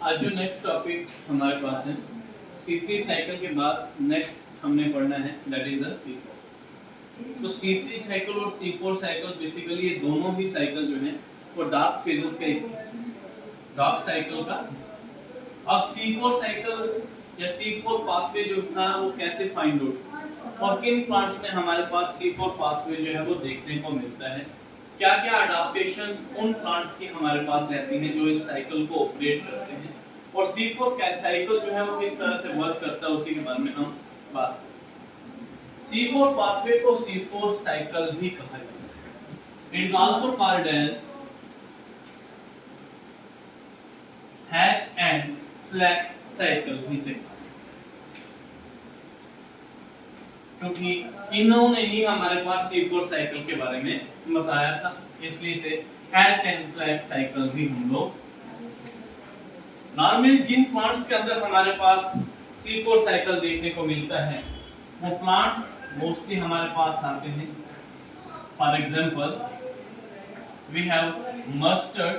आज जो next topic हमारे पास है C3 साइकिल के बाद नेक्स्ट हमने पढ़ना है दैट इज द C4। तो C3 साइकिल और C4 साइकिल बेसिकली ये दोनों ही साइकिल जो हैं वो डार्क फेजेस का एक हिस्सा है, डार्क साइकिल का। अब C4 साइकिल या C4 पाथवे जो था वो कैसे फाइंड आउट और किन प्लांट्स में हमारे पास C4 पाथवे जो है वो देखने को मिलता है, क्या क्या अडाप्टेशंस उन प्लांट्स की हमारे पास रहती हैं जो इस साइकिल को ऑपरेट करते हैं, और C4 का साइकिल जो है वो किस तरह से वर्क करता है उसी के बारे में हम बात करेंगे। C4 पाथवे को C4 साइकिल भी कहा जाता है। It is also called as Hatch and Slack cycle भी से, क्योंकि इन्होंने ही हमारे पास C4 साइकिल के बारे में बताया था, इसलिए से हैच एंड स्लैक साइकिल भी हम लोग। नॉर्मली जिन प्लांट्स के अंदर हमारे पास C4 साइकिल देखने को मिलता है वो प्लांट्स मोस्टली हमारे पास आते हैं। For example we have mustard,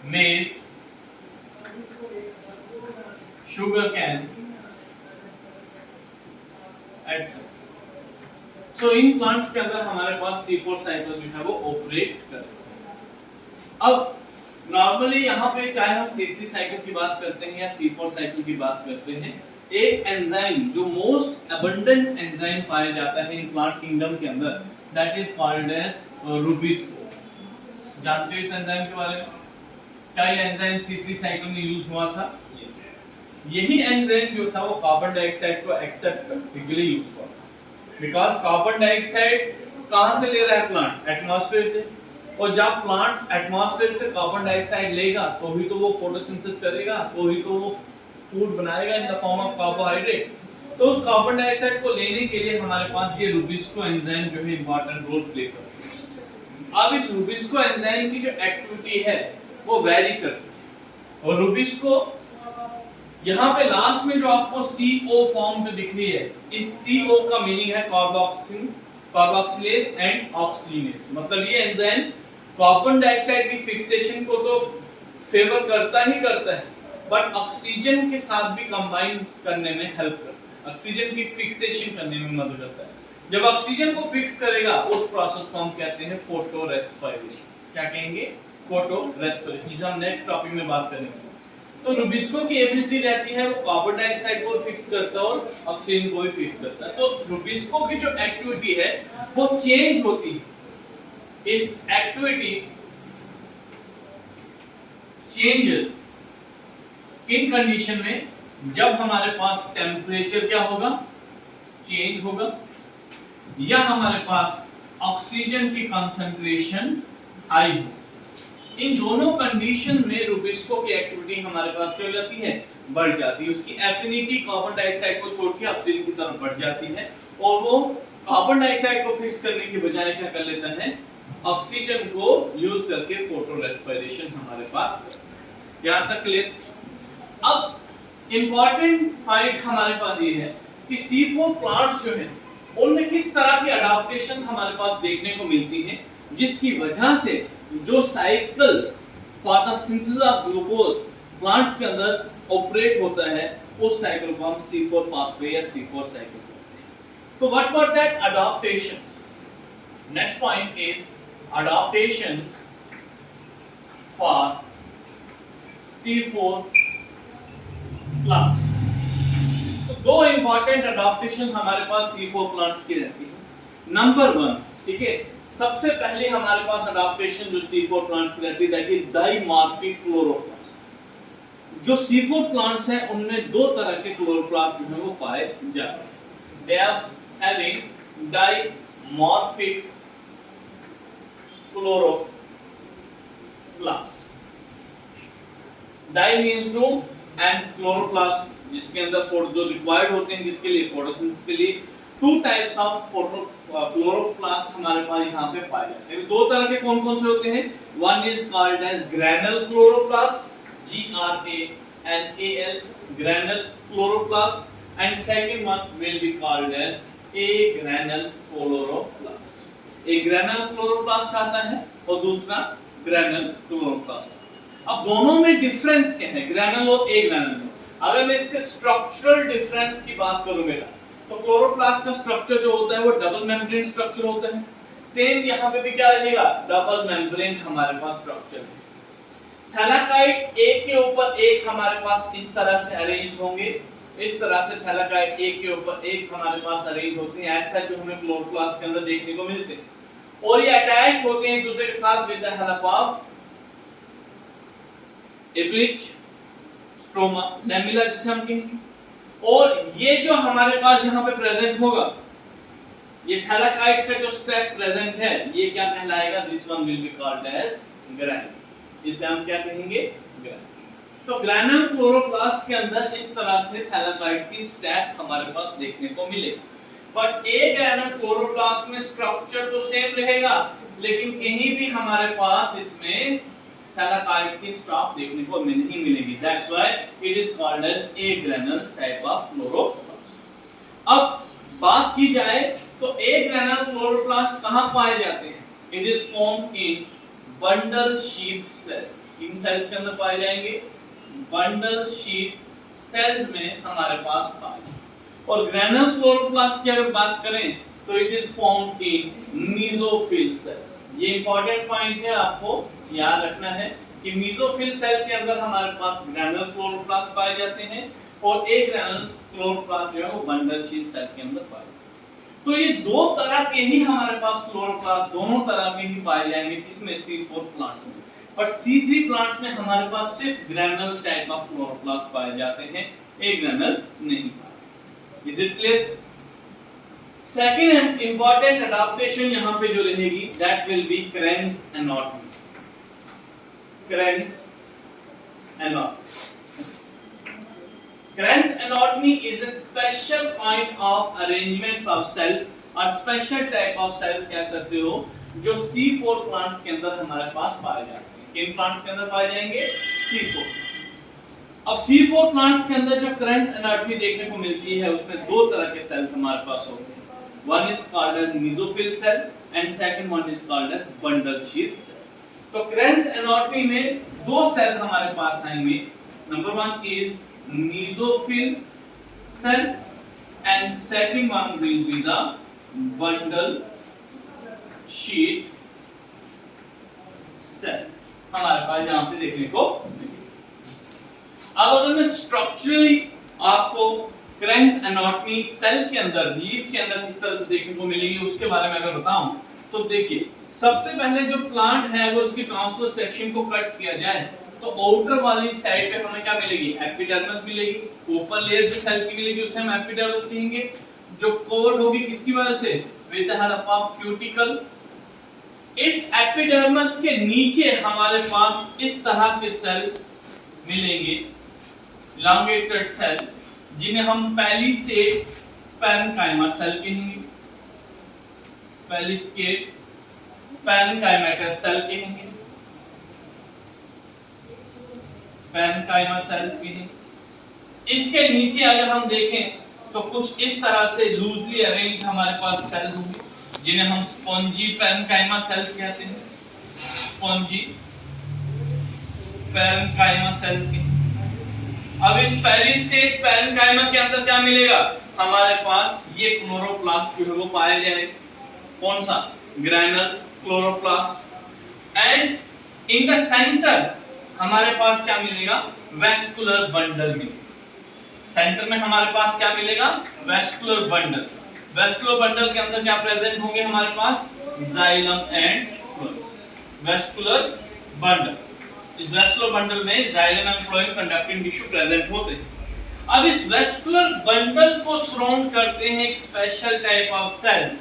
maize, sugar cane etcetera. So in plants के अंदर हमारे पास C4 साइकिल जो है वो ऑपरेट करता है। अब नॉर्मली यहाँ पे चाहे हम C3 साइकिल की बात करते हैं या C4 साइकिल की बात करते हैं, एक एंजाइम जो मोस्ट अबंडेंट एंजाइम पाया जाता है इन प्लांट किंगडम के अंदर that is called as rubisco. जानते हो इस एंजाइम के बारे में? क्या ये एंजाइम C3 साइकिल में यूज हुआ था? यही एंजाइम जो था वो कार्बन डाइऑक्साइड को एक्सेप्ट करने के लिए यूज हुआ था, बिकॉज कार्बन डाइऑक्साइड कहां से ले रहा है प्लांट? एटमॉस्फेयर से, और जब प्लांट एटमॉस्फेयर से कार्बन डाइऑक्साइड लेगा तो ही तो वो फोटोसिंथेसिस करेगा, तो ही तो वो फूड बनाएगा in the form of carbohydrate. तो उस कार्बन डाइऑक्साइड को लेने के लिए हमारे पास ये रुबिस्को एंजाइम जो है इंपॉर्टेंट रोल प्ले करता है। अब इस रुबिस्को एंजाइम की जो एक्टिविटी है वो वेरी करती है, और रुबिस्को यहाँ पे लास्ट में जो आपको CO फॉर्म जो दिख रही है, इस CO का मीनिंग है कार्बोक्सिल, कार्बोक्सिलेज एंड ऑक्सीजनेज। मतलब ये एंजाइम कार्बन डाइऑक्साइड की फिक्सेशन को तो फेवर करता ही करता है, बट ऑक्सीजन के साथ भी कंबाइन करने में हेल्प करता है, ऑक्सीजन की फिक्सेशन करने में मदद करता है। जब ऑक्सीजन को फिक्स करेगा उस प्रोसेस को हम कहते हैं फोटो रेस्पिरेशन। क्या कहेंगे? फोटो रेस्पिरेशन, जिसे हम नेक्स्ट टॉपिक में बात करेंगे। तो रुबिस्को की एबिलिटी रहती है वो कार्बन डाइऑक्साइड को फिक्स करता है और ऑक्सीजन को भी फिक्स करता है। तो रुबिस्को की जो एक्टिविटी है वो चेंज होती है। इस एक्टिविटी चेंजेस इन कंडीशन में जब हमारे पास टेम्परेचर क्या होगा? चेंज होगा, या हमारे पास ऑक्सीजन की कंसंट्रेशन हाई हो। इन दोनों कंडीशन में रुबिस्को की एक्टिविटी हमारे पास क्या हो जाती है? बढ़ जाती है। उसकी एफिनिटी कार्बन डाइऑक्साइड को छोड़ के ऑक्सीजन की तरफ बढ़ जाती है, और वो कार्बन डाइऑक्साइड को फिक्स करने के बजाय क्या कर लेता है? ऑक्सीजन को यूज करके फोटो रेस्पिरेशन हमारे पास करता है। यहाँ तक क्लियर? अब इंपॉर्टेंट पॉइंट हमारे पास ये है कि C4 प्लांट्स जो है उनमें किस तरह की अडाप्टेशन हमारे पास देखने को मिलती है, जिसकी वजह से जो cycle for the synthesis of glucose plants के अंदर ऑपरेट होता है उस साइकिल को हम C4 पाथवे या C4 साइकिल कहते हैं। तो what were that adaptations? Next point is adaptation for C4 plants. तो दो इंपॉर्टेंट अडॉप्टेशन हमारे पास C4 प्लांट्स की रहती है। नंबर 1, ठीक है, सबसे पहले हमारे पास अडॉप्टेशन जो C4 प्लांट्स की रहती है दैट इज डाइमॉर्फिक क्लोरोप्लास्ट। जो C4 प्लांट्स हैं उनमें दो तरह के क्लोरोप्लास्ट जो हैं वो पाए जाते हैं। They are having dimorphic chloroplast. Di means two and chloroplast जिसके अंदर जो रिक्वायर्ड होते हैं जिसके लिए फोटोसिंथेसिस के लिए, टू टाइप्स ऑफ क्लोरोप्लास्ट हमारे पास यहाँ पे पाए जाते हैं। दो तरह के कौन कौन से होते हैं? One is called as granal chloroplast, GRANAL, granal chloroplast, and second one will be called as agranal chloroplast. एक ग्रैनल क्लोरोप्लास्ट आता है और दूसरा ग्रैनल क्लोरोप्लास्ट। अब दोनों में डिफरेंस क्या है, ग्रैनुल और ए ग्रैनुल। अगर मैं इसके स्ट्रक्चरल डिफरेंस की बात करूं बेटा, तो क्लोरोप्लास्ट का स्ट्रक्चर जो होता है वो डबल मेम्ब्रेन स्ट्रक्चर होता है। सेम यहाँ पे भी क्या रहेगा, डबल मेम्ब्रेन हमारे पास स्ट्रक्चर है। थैलाकाइड एक के ऊपर एक हमारे पास इस तरह से अरेंज होंगे, इस तरह से थैलाकाइड एक के ऊपर एक हमारे पास अरेंज होते हैं, ऐसा जो हमें क्लोरोप्लास्ट के अंदर देखने को मिलते हैं। और ये अटैच्ड होते हैं एक दूसरे के साथ with the help of applique stroma lamella जिसे हम कहेंगे। और ये जो हमारे पास यहाँ पे प्रेजेंट होगा, ये थैलाकाइड्स का जो स्टेप प्रेजेंट है, ये क्या कहलाएगा, this one will be called as granule. इसे हम क्या कहेंगे, ग्रैनुल। तो ग्रैनुल क्लोरोप्लास्ट के अंदर इस तरह से थैलाकाइड्स की स्टैक हमारे पास देखने को मिलेगा। बट ए ग्रैनुल क्लोरोप्लास्ट में स्ट्रक्चर तो सेम रहेगा, लेकिन कहीं भी हमारे पास इसमें थैलाकाइड्स की स्टॉक देखने को नहीं मिलेगी। That's why it is called as a granule type of chloroplast. अब बात की जाए तो ए ग्रैनुल क्लोरोप्लास्ट कहां पाए जाते हैं, it is formed in bundle sheath cells. इन सेल्स के अंदर पाए जाएंगे, बंडल शीथ सेल्स में हमारे पास पाए। और ग्रैनुल क्लोरोप्लास्ट की अगर बात करें तो it is formed in mesophyll cell. ये इंपॉर्टेंट पॉइंट है, आपको याद रखना है कि मेसोफिल सेल के अंदर हमारे पास ग्रैनुल क्लोरोप्लास्ट पाए जाते हैं और ए ग्रैनुल क्लोरोप्लास्ट जो है वो बंडल शीथ सेल के अंदर पाए। तो ये दो तरह के ही हमारे पास क्लोरोप्लास्ट दोनों तरह के ही पाए जाएंगे, किसमें, C4 प्लांट्स में। पर C3 प्लांट्स में हमारे पास सिर्फ ग्रैनुल टाइप ऑफ क्लोरोप्लास्ट पाए जाते हैं, ए ग्रैनुल नहीं पाए। Is it clear? Second important adaptation यहाँ पे जो रहेगी, that will B cranes anatomy. Kranz anatomy. Kranz anatomy is a special kind of arrangements of cells और special type of cells कह सकते हो जो C4 plants के अंदर हमारे पास पाए जाते हैं। किन plants के अंदर पाए जाएंगे, C4। अब C4 plants के अंदर जो Kranz anatomy देखने को मिलती है, उसमें दो तरह के cells हमारे पास होते हैं। One is called as mesophyll cell and second one is called as bundle sheath cell। तो क्रेन्स एनाटॉमी में दो सेल हमारे पास आएंगे। Number one is mesophyll cell and second one will be the bundle sheath cell हमारे पास यहाँ पे देखने को। अब अगर मैं स्ट्रक्चरली आपको क्रेन्स एनाटॉमी सेल के अंदर, लीफ के अंदर किस तरह से देखने को मिलेगी उसके बारे में अगर बताऊं, तो देखिए सबसे पहले जो प्लांट है अगर उसकी ट्रांसवर्स सेक्शन को कट किया जाए तो आउटर वाली साइड पे हमें क्या मिलेगी, एपिडर्मिस मिलेगी। ऊपर लेयर जो सेल की मिलेगी उसे हम एपिडर्मिस कहेंगे, जो कवर्ड होगी किसकी वजह से, with the help of cuticle. इस एपिडर्मिस के नीचे हमारे पास इस तरह के सेल मिलेंगे, इलांगेटेड सेल, जिन्हें हम पैलिसेड पैरेन्काइमा सेल कहेंगे, पैलिसेड पैरेन्काइमेटस सेल कहेंगे, पैरेन्काइमा सेल्स कहेंगे। इसके नीचे अगर हम देखें तो कुछ इस तरह से लूजली अरेंज्ड हमारे पास सेल होंगे, जिन्हें हम स्पॉन्जी पैरेन्काइमा सेल्स कहते हैं, स्पॉन्जी पैरेन्काइमा सेल्स कहेंगे। अब इस पैलिसेड पैरेन्काइमा के अंदर क्या मिलेगा, हमारे पास ये क्लोरोप्लास्ट जो है वो पाया जाएगा। कौन सा, granule chloroplast. And in the centre हमारे पास क्या मिलेगा, वेस्कुलर बंडल मिलेगा। सेंटर में हमारे पास क्या मिलेगा, वेस्कुलर बंडल। वेस्कुलर बंडल के अंदर क्या प्रेजेंट होंगे हमारे पास, xylem and phloem. Vascular bundle, इस वेस्कुलर बंडल में xylem and phloem conducting tissue present होते हैं। अब इस वेस्कुलर बंडल को सराउंड करते हैं एक स्पेशल टाइप ऑफ सेल्स।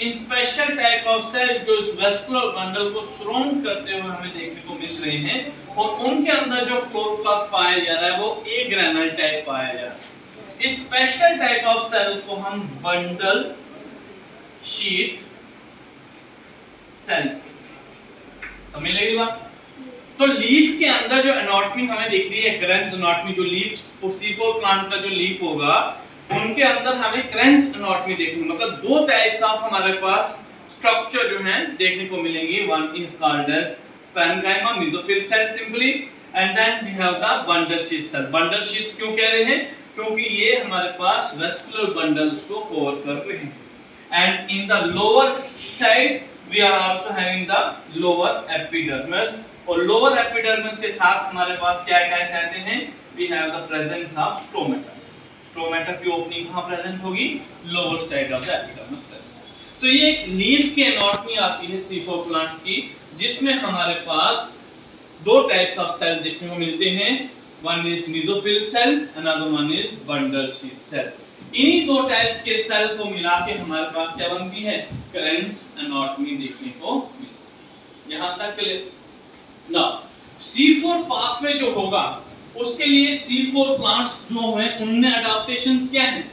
इन स्पेशल टाइप ऑफ सेल जो इस वेस्कुलर बंडल को सराउंड करते हुए हमें देखने को मिल रहे हैं, और उनके अंदर जो क्लोरोप्लास्ट पाया जा रहा है वो ए ग्रैनुल टाइप पाया जा रहा है। इस स्पेशल टाइप ऑफ सेल को हम बंडल शीथ सेल्स समझ लेगी बात। तो लीफ के अंदर जो एनाटॉमी हमें दिख रही है, क्रेन्स एनाटॉमी, जो लीफ C4 प्लांट का जो लीफ होगा उनके अंदर हमें क्रेन्स एनाटॉमी देखने, मतलब दो टाइप्स ऑफ हमारे पास स्ट्रक्चर जो हैं देखने को मिलेंगे। One is called as parenchyma mesophyll cell simply, and then we have the bundle sheath cell. Bundle sheath क्यों कह रहे हैं? क्योंकि ये हमारे पास वेस्कुलर बंडल्स को कवर कर रहे हैं। And in the lower side we are also having the lower epidermis, और लोअर एपिडर्मिस के साथ हमारे पास क्या अटैच रहते हैं? We have the presence of stomata. Stomata की ओपनिंग कहां प्रेजेंट होगी? Lower side of the epidermis. तो ये एक लीफ की एनाटॉमी आती है C4 प्लांट्स की, जिसमें हमारे पास दो टाइप्स ऑफ सेल देखने को मिलते हैं। One is mesophyll cell, another one is bundle sheath cell. इन्हीं दो टाइप्स के सेल को मिला के हमारे पास क्या बनती है? क्रेन्स एनाटॉमी देखने को मिलती है। यहां तक क्लियर? नाउ C4 पाथवे जो होगा उसके लिए C4 प्लांट्स जो हैं उनमें अडॉप्टेशंस क्या हैं?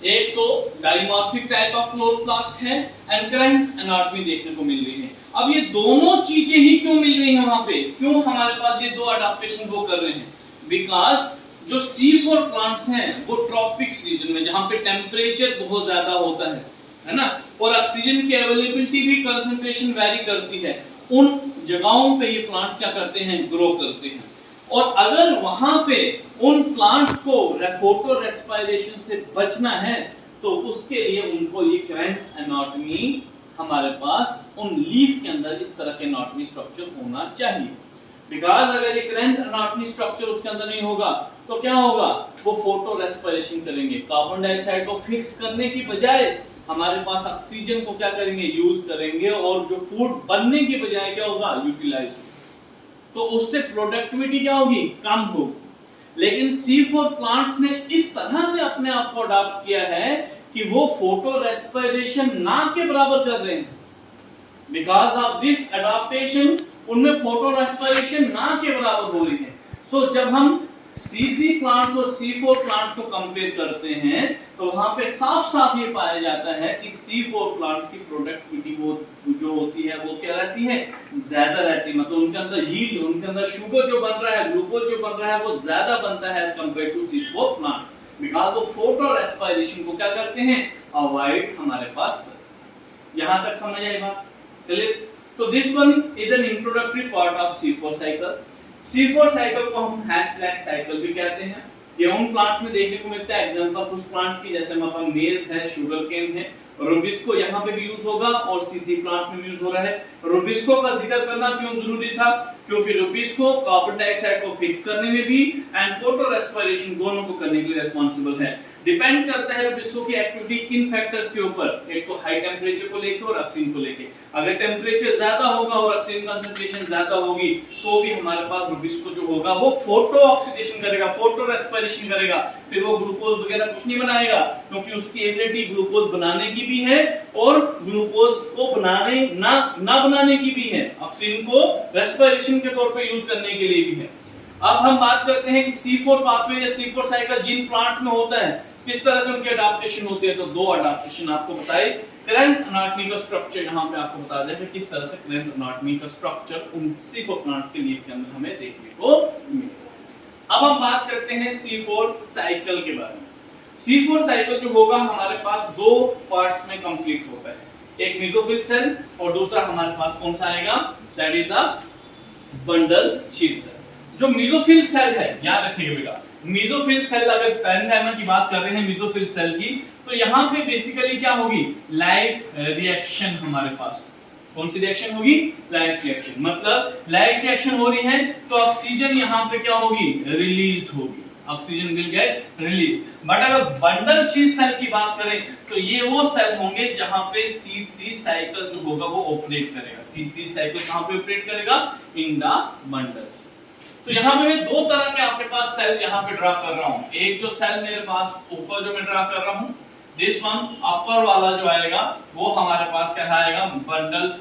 एक तो डाइमॉर्फिक टाइप ऑफ क्लोरोप्लास्ट है एंड क्रेन्स एनाटॉमी देखने को मिल रही है। अब ये दोनों चीजें ही क्यों मिल रही हैं वहां पे? क्यों हमारे पास ये दो अडॉप्टेशन वो कर रहे हैं? बिकॉज़ जो C4 प्लांट्स हैं वो ट्रॉपिक्स रीजन में, जहां पे टेम्परेचर बहुत ज्यादा होता है ना, और ऑक्सीजन की अवेलेबिलिटी भी कंसंट्रेशन वेरी करती है, उन जगहों पे ये प्लांट्स क्या करते हैं? ग्रो करते हैं। और अगर वहां पे उन प्लांट्स को फोटो रेस्पिरेशन से बचना है तो उसके लिए उनको ये क्रेन्स एनाटॉमी हमारे पास उन लीफ के अंदर इस तरह के एनाटॉमी स्ट्रक्चर होना चाहिए। बिकॉज़ अगर ये क्रेन्स एनाटॉमी स्ट्रक्चर उसके अंदर नहीं होगा तो क्या होगा? वो फोटो रेस्पिरेशन करेंगे, कार्बन डाइऑक्साइड को फिक्स करने की बजाय हमारे पास ऑक्सीजन को क्या करेंगे? यूज करेंगे, और जो फूड बनने की बजाय क्या होगा? यूटिलाइज। तो उससे प्रोडक्टिविटी क्या होगी? कम होगी। लेकिन C4 प्लांट्स ने इस तरह से अपने आप को अडॉप्ट किया है कि वो फोटो रेस्पिरेशन ना के बराबर कर रहे हैं। बिकॉज ऑफ दिस अडॉप्टेशन उनमें फोटो रेस्पिरेशन ना के बराबर हो रही है। सो जब हम C3 प्लांट्स और C4 प्लांट्स को कंपेयर करते हैं तो वहां पे साफ साफ ये पाया जाता है कि C4 प्लांट्स की प्रोडक्टिविटी वो जो होती है वो क्या रहती है? ज्यादा रहती है। मतलब उनके अंदर यील्ड, उनके अंदर शुगर जो बन रहा है, ग्लूकोज जो बन रहा है वो ज्यादा बनता है as compare to C4 plant. Because वो फोटो रेस्पिरेशन को क्या करते हैं? अवॉइड हमारे पास। यहां तक समझ आई बात? क्लियर? तो this one is an introductory part of C4 cycle. C4 cycle को हम हैशलैग साइकिल भी कहते हैं। ये उन प्लांट्स में देखने को मिलता है। एग्जांपल कुछ प्लांट्स की जैसे हमारे पास मेज है, शुगर केन है, रुबिस्को यहाँ पे भी यूज होगा और C3 प्लांट में भी यूज हो रहा है। रुबिस्को का जिक्र करना क्यों जरूरी था? क्योंकि रुबिस्को कार्बन डाइऑक्साइड को फिक्स करने में भी एंड फोटो रेस्पिरेशन दोनों को करने के लिए रिस्पांसिबल है। डिपेंड करता है रुबिस्को की एक्टिविटी किन फैक्टर्स के ऊपर? एक तो हाई टेम्परेचर को लेके और ऑक्सीजन को लेके। अगर टेम्परेचर ज्यादा होगा और ऑक्सीजन कंसंट्रेशन ज्यादा होगी तो भी हमारे पास रुबिस्को जो होगा वो फोटो ऑक्सीडेशन करेगा, फोटो रेस्पिरेशन करेगा, फिर वो ग्लूकोज वगैरह कुछ नहीं बनाएगा, क्योंकि उसकी एबिलिटी ग्लूकोज बनाने की भी है और ग्लूकोज को बनाने ना बनाने की भी है, ऑक्सीजन को रेस्पिरेशन के तौर पे यूज करने के लिए भी है। अब हम बात करते हैं कि C4 पाथवे या C4 साइकिल जिन प्लांट्स में होता है किस तरह से उनके अडॉप्टेशन होते हैं। तो दो अडॉप्टेशन आपको बताए। क्रेन्स एनाटॉमी का स्ट्रक्चर यहां पे आपको बता दें कि किस तरह से क्रेन्स एनाटॉमी का स्ट्रक्चर उन C4 प्लांट्स के लीफ के अंदर हमें देखने को मिलेगा। अब हम बात करते हैं C4 साइकिल के बारे में। C4 साइकिल जो होगा हमारे पास दो पार्ट्स में कंप्लीट होता है, एक मेसोफिल सेल और दूसरा हमारे पास कौन सा आएगा? That is the bundle sheath cell. जो मेसोफिल सेल है, याद रखिएगा बेटा, मेसोफिल सेल अगर पैरेंकाइमा की बात कर रहे हैं मेसोफिल सेल की, तो यहाँ पे बेसिकली क्या होगी? लाइट रिएक्शन हमारे पास। कौन सी रिएक्शन होगी? Light reaction. मतलब लाइट रिएक्शन हो रही है तो ऑक्सीजन यहाँ पे क्या होगी? रिलीज होगी, oxygen will get release. But अगर बंडल शीथ सेल की बात करें तो ये वो सेल होंगे जहां पे C3 साइकिल जो होगा वो ऑपरेट करेगा। C3 साइकिल कहां पे ऑपरेट करेगा? इन द बंडल। तो यहाँ पे मैं दो तरह के आपके पास सेल यहाँ पे ड्रा कर रहा हूँ। एक जो सेल मेरे पास ऊपर जो मैं ड्रा कर रहा हूँ, दिस वन अपर वाला जो आएगा वो हमारे पास क्या आएगा? Bundle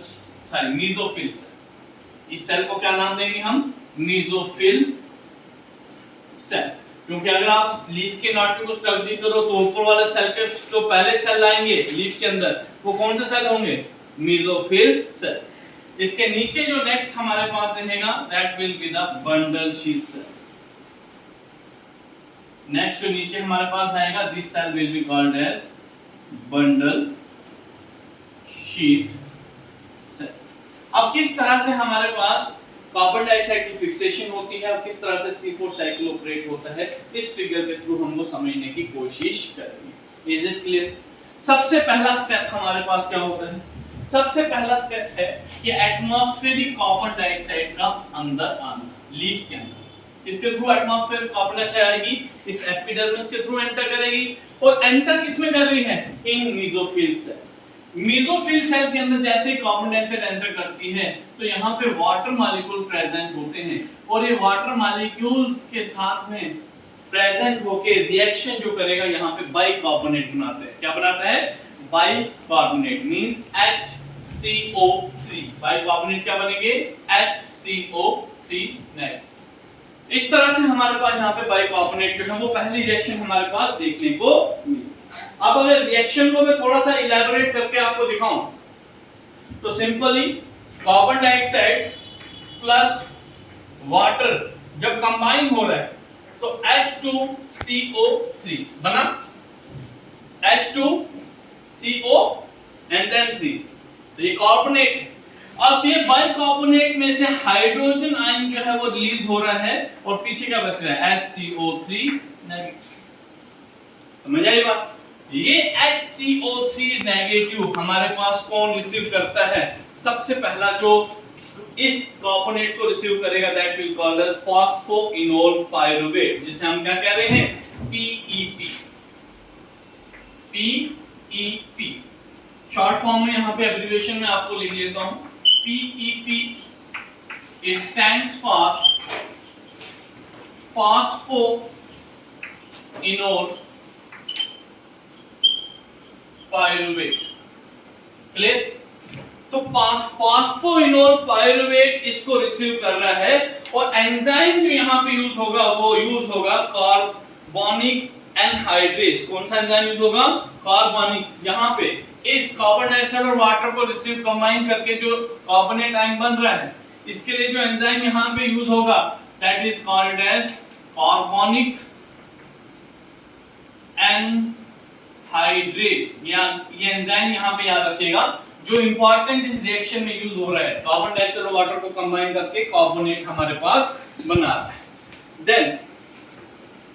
mesophyll cell. इस सेल को क्या नाम देंगे हम? Mesophyll cell. क्योंकि अगर आप लीफ के एनाटॉमी को स्टडी करो तो ऊपर वाले सेल के जो पहले सेल आएंगे लीफ के अंदर वो कौन से सेल होंगे? Mesophyll cell. इसके नीचे जो नेक्स्ट हमारे पास रहेगा that will be the bundle sheath cell. Next जो नीचे हमारे पास आएगा this cell will be called as bundle sheath cell. अब किस तरह से हमारे पास कार्बन डाइऑक्साइड की फिक्सेशन होती है और किस तरह से C4 साइकिल ऑपरेट होता है, इस फिगर के थ्रू हम वो समझने की कोशिश करेंगे। Is it clear? सबसे पहला स्टेप हमारे पास क्या होता है? सबसे पहला स्टेप है कि एटमॉस्फेरिक कार्बन डाइऑक्साइड का अंदर आना, लीफ के अंदर। इसके थ्रू एटमॉस्फेरिक कार्बन डाइऑक्साइड आएगी, इस एपिडर्मिस के थ्रू एंटर करेगी और एंटर किसमें कर रही है? इन मेसोफिल सेल। मेसोफिल सेल के अंदर जैसे ही कार्बन डाइऑक्साइड एंटर करती है तो यहाँ पे वाटर मॉलिक्यूल प्रेजेंट होते हैं और ये वाटर मॉलिक्यूल्स के साथ में प्रेजेंट होके रिएक्शन जो करेगा यहाँ पे बाइकार्बोनेट बनाता है। क्या बनाता है? Bicarbonate means HCO3। बाइकार्बोनेट क्या बनेंगे? HCO3 negative. इस तरह से हमारे पास यहाँ पे बाइकार्बोनेट जो है वो पहली रिएक्शन हमारे पास देखने को मिली। अब अगर रिएक्शन को मैं थोड़ा सा इलैबोरेट करके आपको दिखाऊं तो simply carbon dioxide plus water जब कंबाइन हो रहा है तो H2CO3 बना, H2CO एंड देन 3, तो ये कार्बोनेट है। अब ये बाइकार्बोनेट में से हाइड्रोजन आयन जो है वो रिलीज हो रहा है और पीछे क्या बच रहा है? HCO3 negative. समझ आई बात? ये HCO3 नेगेटिव हमारे पास कौन रिसीव करता है? सबसे पहला जो इस कार्बोनेट को रिसीव करेगा that will called as phosphoenol pyruvate, जिसे हम क्या कह रहे हैं? PEP। PEP शॉर्ट फॉर्म में यहाँ पे एब्रिविएशन में आपको लिख लेता हूं। PEP it stands for phosphoenol pyruvate। Clear? तो फॉस्फोइनोल पाइरुवेट इसको रिसीव कर रहा है और एंजाइम जो यहाँ पे यूज होगा वो यूज होगा कार्बोनिक एनहाइड्रेज। कौन सा एंजाइम यूज होगा? कार्बोनिक। यहाँ पे इस कार्बन डाइऑक्साइड और वाटर को रिसीव कंबाइन करके जो कार्बोनेट आयन बन रहा है इसके लिए जो एंजाइम यहाँ पे यूज होगा that is called as carbonic anhydrase. ये एंजाइम यहाँ पे याद रखिएगा जो इंपॉर्टेंट इस रिएक्शन में यूज हो रहा है। कार्बन डाइऑक्साइड और वाटर को कंबाइन करके कार्बोनेट हमारे पास बना रहा है। देन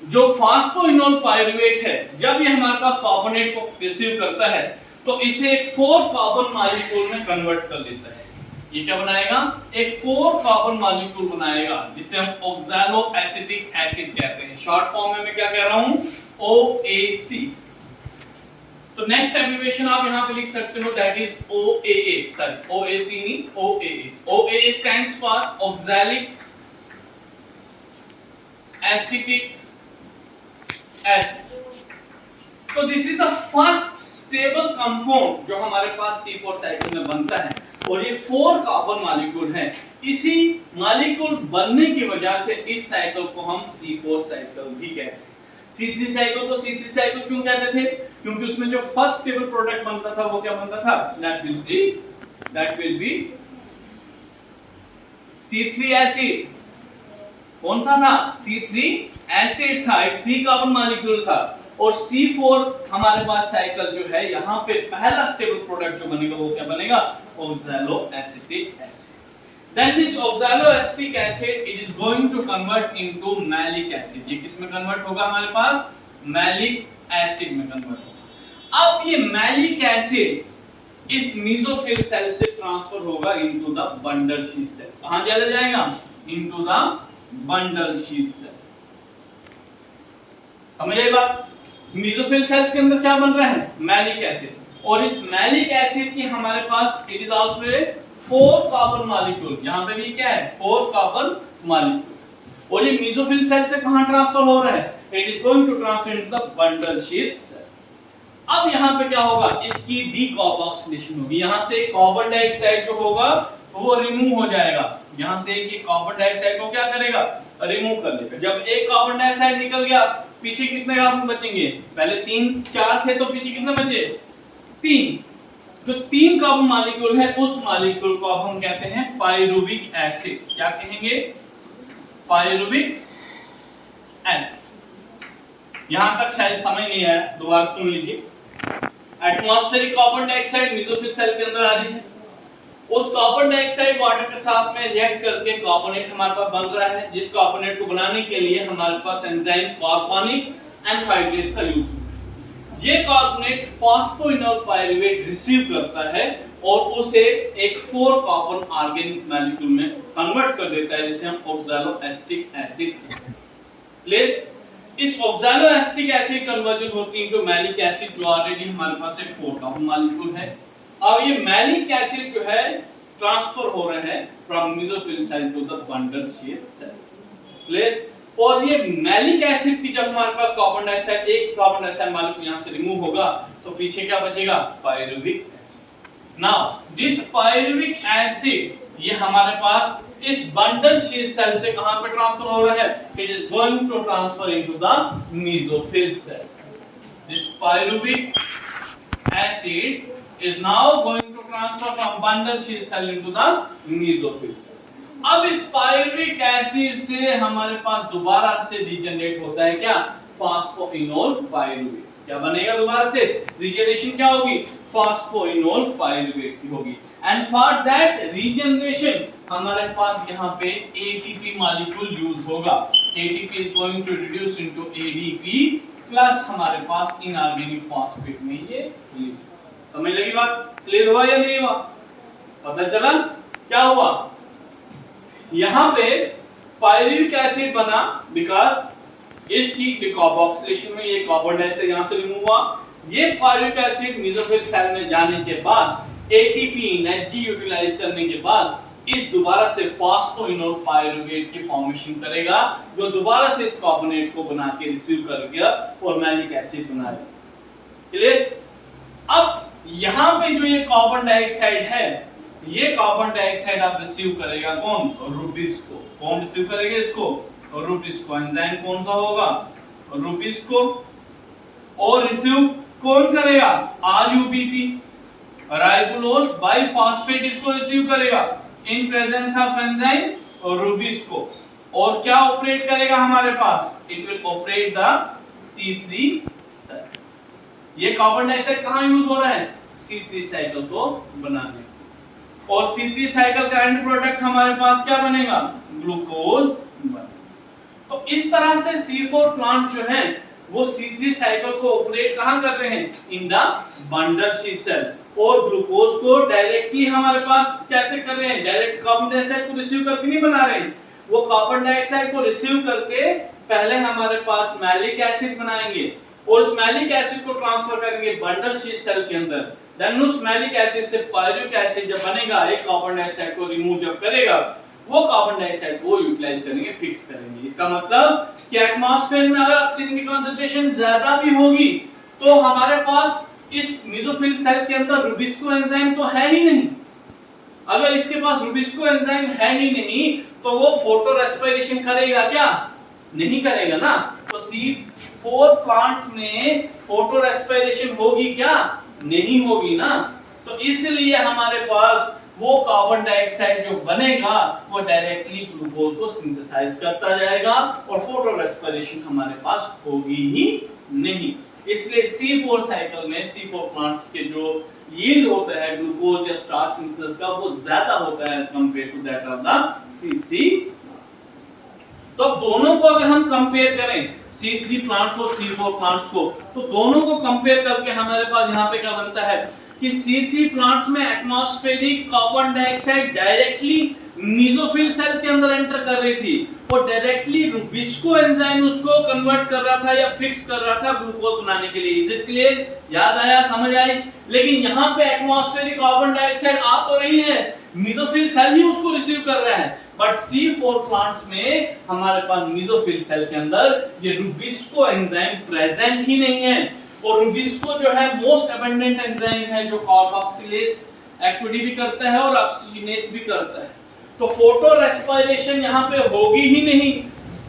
जो फॉस्फोइनोल पाइरुवेट है जब ये हमारे पास कार्बोनेट को रिसीव करता है तो इसे एक 4 कार्बन मॉलिक्यूल में कन्वर्ट कर लेता है। ये क्या बनाएगा? एक 4 कार्बन मॉलिक्यूल बनाएगा जिसे हम ऑक्सैलो एसिटिक एसिड कहते हैं। शॉर्ट फॉर्म में मैं क्या कह रहा हूं? OAC। तो नेक्स्ट एब्रिविएशन आप यहां पे लिख सकते हो that is OAA। Sorry OAC नहीं, OAA। OAA stands for oxalic acetic acid. तो this is the first stable compound जो हमारे पास C4 साइकिल में बनता है और ये 4 कार्बन मॉलिक्यूल हैं। इसी मॉलिक्यूल बनने की वजह से इस साइकिल को हम C4 साइकिल भी कहते हैं। C3 साइकिल को C3 साइकिल क्यों कहते थे? क्योंकि उसमें जो फर्स्ट स्टेबल प्रोडक्ट बनता था वो क्या बनता था? That will B C3 acid. कौन सा था? C3 एसिड था, एक 3 कार्बन मॉलिक्यूल था। और C4 हमारे पास साइकिल जो है यहाँ पे पहला स्टेबल प्रोडक्ट जो बनेगा वो क्या बनेगा? Oxalo acetic acid. Then this oxaloacetic acid it is going to convert into malic acid। ये किस में कन्वर्ट होगा हमारे पास? मैलिक एसिड में कन्वर्ट होगा। अब ये मैलिक एसिड इस मेसोफिल सेल से ट्रांसफर होगा into the bundle sheath cell. कहां चला जाएगा? Into the bundle sheath cell. समझ आई बात? मेसोफिल सेल्स के अंदर क्या बन रहा है? Malic acid. और इस मैलिक एसिड की हमारे पास it is also 4 carbon molecule. यहां पे भी क्या है? 4 कार्बन मॉलिक्यूल। और ये मेसोफिल सेल से कहां ट्रांसफर हो रहा है? It is going to transfer into the bundle sheath cell. अब यहां पे क्या होगा? इसकी डीकार्बोक्सिलेशन होगी। यहां से कार्बन डाइऑक्साइड जो होगा वो रिमूव हो जाएगा। यहां से ये कार्बन डाइऑक्साइड को क्या करेगा? रिमूव कर लेगा। जब एक कार्बन डाइऑक्साइड निकल गया पीछे कितने कार्बन बचेंगे? पहले 3 4 थे तो पीछे कितने बचे? 3। जो 3 कार्बन मॉलिक्यूल है उस मॉलिक्यूल को अब हम कहते हैं पाइरुविक एसिड। क्या कहेंगे? Pyruvic acid. यहां तक शायद समझ नहीं आया, दोबारा सुन लीजिए। Atmospheric carbon dioxide mesophyll cell के अंदर आ रही है। उस कार्बन डाइऑक्साइड वाटर के साथ में रिएक्ट करके कार्बोनेट हमारे पास बन रहा है, जिस कार्बोनेट को बनाने के लिए हमारे पास एंजाइम कार्बनिक एनहाइड्रेस का यूज होता है। ये कार्बोनेट फॉस्फोइनोल पाइरुवेट रिसीव करता है और उसे एक 4 कार्बन ऑर्गेनिक मॉलिक्यूल में कन्वर्ट कर देता है, जिसे हम ऑक्सैलोएसिटिक एसिड। क्लियर? इस ऑक्सैलोएसिटिक एसिड कन्वर्जन होती है तो मैलिक एसिड, जो ऑलरेडी हमारे पास एक 4 कार्बन मॉलिक्यूल है। अब ये मैलिक एसिड जो है ट्रांसफर हो रहा है from mesophyll cell to the bundle sheath cell. Clear? और ये मैलिक एसिड की जब हमारे पास कार्बन डाइऑक्साइड, एक कार्बन डाइऑक्साइड मॉलिक्यूल यहां से रिमूव होगा तो पीछे क्या बचेगा? Pyruvic acid. Now this pyruvic acid ये हमारे पास इस बंडल शीथ सेल से कहां पे ट्रांसफर हो रहा है? It is going to transfer into the mesophyll cell. This pyruvic acid is now going to transfer from bundle sheath cell into the mesophyll cell. अब इस पाइरुविक एसिड से हमारे पास दोबारा से रीजनरेट होता है क्या? Phosphoenol pyruvate. क्या बनेगा दोबारा से? रीजनरेशन क्या होगी? फास्फोइनोल पाइरुवेट की होगी। एंड फॉर दैट रीजनरेशन हमारे पास यहाँ पे एटीपी मॉलिक्यूल यूज होगा। ATP is going to reduce into ADP plus हमारे पास इनऑर्गेनिक फॉस्फेट में ये रिलीज। समझ लगी बात? क्लियर हुआ या नहीं हुआ? पता चला क्या हुआ? यहाँ पे पाइरुविक एसिड बना बिकॉज इसकी डिकार्बोक्सिलेशन में ये कार्बन डाइऑक्साइड यहाँ से रिमूव हुआ। ये पाइरुविक एसिड मेसोफिल सेल में जाने के बाद एटीपी एनर्जी यूटिलाइज करने के बाद इस दोबारा से फास्फोइनोल पाइरुवेट की फॉर्मेशन करेगा, जो दोबारा से इस कार्बोनेट को बना के रिसीव करके और मैलिक एसिड बनाएगा। क्लियर? अब यहाँ पे जो ये कार्बन डाइऑक्साइड है, ये कार्बन डाइऑक्साइड आप रिसीव करेगा कौन? रुबिस्को। कौन रिसीव करेगा इसको? रुबिस्को। एंजाइम कौन सा होगा? रुबिस्को। और रिसीव कौन करेगा? आरयूबीपी, राइबोलोज बाइफॉस्फेट इसको रिसीव करेगा in presence of enzyme rubisco. और क्या ऑपरेट करेगा हमारे पास? It will operate the C3 cycle. ये कार्बन डाइऑक्साइड कहां यूज हो रहा है? C3 साइकिल को बनाने। और C3 साइकिल का एंड प्रोडक्ट हमारे पास क्या बनेगा? ग्लूकोज बनेगा। तो इस तरह से C4 प्लांट्स जो हैं वो C3 साइकिल को ऑपरेट कहां कर रहे हैं? In the bundle sheath cell. और ग्लूकोज को डायरेक्टली हमारे पास कैसे कर रहे हैं? डायरेक्ट कार्बन डाइऑक्साइड को रिसीव करके नहीं बना रहे हैं, वो कार्बन डाइऑक्साइड को रिसीव करके पहले हमारे पास मैलिक एसिड बनाएंगे और उस मैलिक एसिड को ट्रांसफर करेंगे बंडल शीथ सेल के अंदर। देन उस मैलिक एसिड से पाइरुविक एसिड जब बनेगा, एक कार्बन डाइऑक्साइड को रिमूव जब करेगा, वो कार्बन डाइऑक्साइड को यूटिलाइज करेंगे, फिक्स करेंगे। इसका मतलब कि एटमॉस्फेयर में अगर ऑक्सीजन की कंसंट्रेशन ज्यादा भी होगी तो हमारे पास इस मेसोफिल सेल के अंदर रुबिस्को एंजाइम तो है ही नहीं। अगर इसके पास रुबिस्को एंजाइम है ही नहीं तो वो फोटो रेस्पिरेशन करेगा क्या? नहीं करेगा ना। तो C4 प्लांट्स में फोटो रेस्पिरेशन होगी क्या? नहीं होगी ना। तो इसलिए हमारे पास वो कार्बन डाइऑक्साइड जो बनेगा वो डायरेक्टली ग्लूकोज को सिंथेसाइज करता जाएगा और फोटो रेस्पिरेशन हमारे पास होगी ही नहीं। इसलिए C4 साइकिल में C4 प्लांट्स के जो यील्ड होता है ग्लूकोज या स्टार्च सिंथेसिस का वो ज्यादा होता है as compare to that of the C3। तो अब दोनों को अगर हम कंपेयर करें C3 प्लांट्स और C4 प्लांट्स को, तो दोनों को कंपेयर करके हमारे पास यहाँ पे क्या बनता है कि C3 प्लांट्स में atmospheric carbon dioxide directly mesophyll cell के अंदर एंटर कर रही थी और डायरेक्टली रुबिस्को एंजाइम उसको कन्वर्ट कर रहा था या फिक्स कर रहा था ग्लूकोज बनाने के लिए। Is it clear? याद आया? समझ आई? लेकिन यहाँ पे एटमॉस्फेरिक कार्बन डाइऑक्साइड आ तो रही है, मेसोफिल सेल ही उसको रिसीव कर रहा है, बट C4 प्लांट्स में हमारे पास मेसोफिल सेल के अंदर ये रुबिस्को एंजाइम प्रेजेंट ही नहीं है। और रुबिस्को जो है मोस्ट अबंडेंट एंजाइम है जो कार्बोक्सिलेज एक्टिविटी भी करता है और ऑक्सीजनेस भी करता है। तो फोटो रेस्पिरेशन यहाँ पे होगी ही नहीं,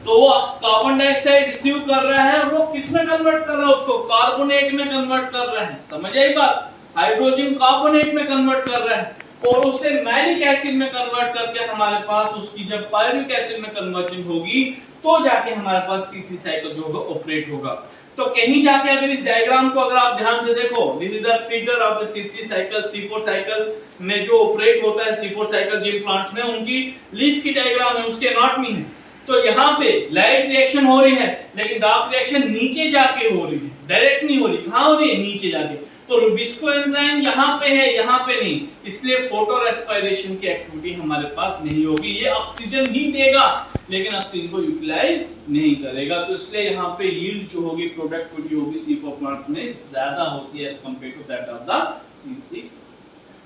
तो वो कार्बन डाइऑक्साइड रिसीव कर रहा है और वो किस में कन्वर्ट कर रहा है? उसको कार्बोनेट में कन्वर्ट कर रहा है। समझ आई बात? हाइड्रोजन कार्बोनेट में कन्वर्ट कर रहा है। और उसे मैलिक एसिड में कन्वर्ट करके हमारे पास उसकी जब पायरुविक एसिड में कन्वर्जन होगी तो जाके हमारे पास C3 साइकिल जो होगा ऑपरेट होगा। तो कहीं जाके अगर इस डायग्राम को अगर आप ध्यान से देखो, this is the figure of the C3 cycle, C4 cycle में जो ऑपरेट होता है C4 साइकिल जिन प्लांट्स में, उनकी लीफ की डायग्राम है, उसके एनाटॉमी है। तो यहाँ पे लाइट रिएक्शन हो रही है लेकिन डार्क रिएक्शन नीचे जाके हो रही है, डायरेक्ट नहीं हो रही। कहां हो रही है? नीचे जाके। तो रुबिस्को एंजाइम यहाँ पे है, यहाँ पे नहीं, इसलिए फोटो रेस्पिरेशन की एक्टिविटी हमारे पास नहीं होगी। ये ऑक्सीजन ही देगा लेकिन ऑक्सीजन को यूटिलाइज नहीं करेगा, तो इसलिए यहाँ पे यील्ड जो होगी, प्रोडक्टिविटी होगी C4 प्लांट्स में ज्यादा होती है as compare to that of the C3।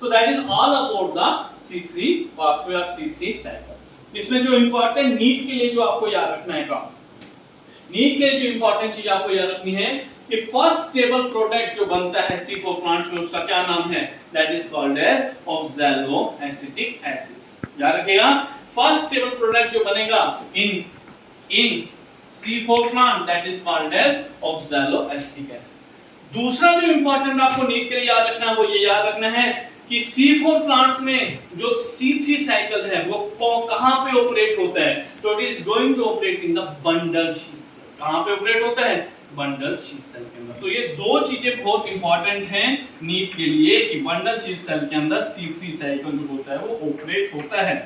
तो that is all about the C3 pathway और C3 साइकिल। इसमें जो इंपॉर्टेंट नीट के लिए जो आपको याद रखना है, नीट के लिए जो इंपॉर्टेंट चीज आपको याद रखनी है कि फर्स्ट स्टेबल प्रोडक्ट जो बनता है C4 प्लांट्स में, उसका क्या नाम है? That is called as oxaloacetic acid. याद रखिएगा, फर्स्ट स्टेबल प्रोडक्ट जो बनेगा in C4 plant that is called as oxaloacetic acid. दूसरा जो इंपॉर्टेंट आपको नीट के लिए याद रखना है वो ये याद रखना है कि C4 प्लांट्स में जो C3 साइकिल है वो कहां पे ऑपरेट होता है? तो it is going to operate in the bundle sheath cell. कहां पे ऑपरेट होता है? बंडल शीथ सेल के अंदर। तो ये दो चीजें बहुत इंपॉर्टेंट हैं नीट के लिए कि बंडल शीथ सेल के अंदर C3 साइकिल जो होता है वो ऑपरेट होता है।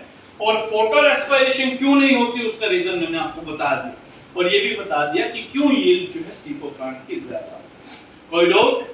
और फोटो रेस्पिरेशन क्यों नहीं होती उसका रीजन मैंने आपको बता दिया, और ये भी बता दिया कि क्यों यील्ड जो है C4 प्लांट्स की ज्यादा। कोई डाउट?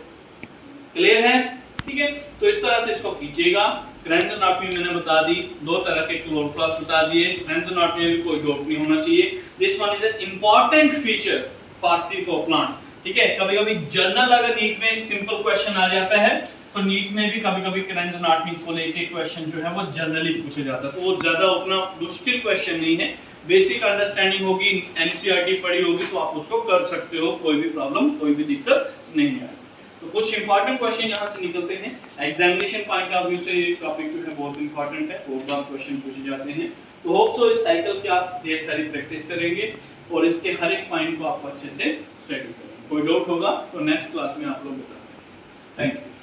क्लियर है? ठीक है, तो इस तरह से इसको कीजिएगा। क्रेंजोनाटमी मैंने बता दी, दो तरह के क्लोरोप्लास्ट बता दिए। क्रेंजोनाटमी में कोई डाउट नहीं होना चाहिए। This one is an important feature for C4 plants. ठीक है, कभी-कभी जर्नल अगर नीट में सिंपल क्वेश्चन आ जाता है तो नीट में भी कभी-कभी क्रेंजोनाटमी को लेके क्वेश्चन जो है वो जनरली पूछा जाता है, तो वो ज्यादा उतना मुश्किल क्वेश्चन नहीं है। बेसिक अंडरस्टैंडिंग होगी, एनसीईआरटी पढ़ी होगी तो आप उसको कर सकते हो, कोई भी प्रॉब्लम, कोई भी दिक्कत नहीं है। तो कुछ इंपॉर्टेंट क्वेश्चन यहाँ से निकलते हैं। एग्जामिनेशन पॉइंट ऑफ व्यू से ये टॉपिक जो है बहुत इंपॉर्टेंट है, बहुत बार क्वेश्चन पूछे जाते हैं। तो होप सो इस साइकिल की आप ढेर सारी प्रैक्टिस करेंगे और इसके हर एक पॉइंट को आप अच्छे से स्टडी करेंगे। कोई डाउट होगा तो नेक्स्ट क्लास में आप लोग बताएंगे। Thank you.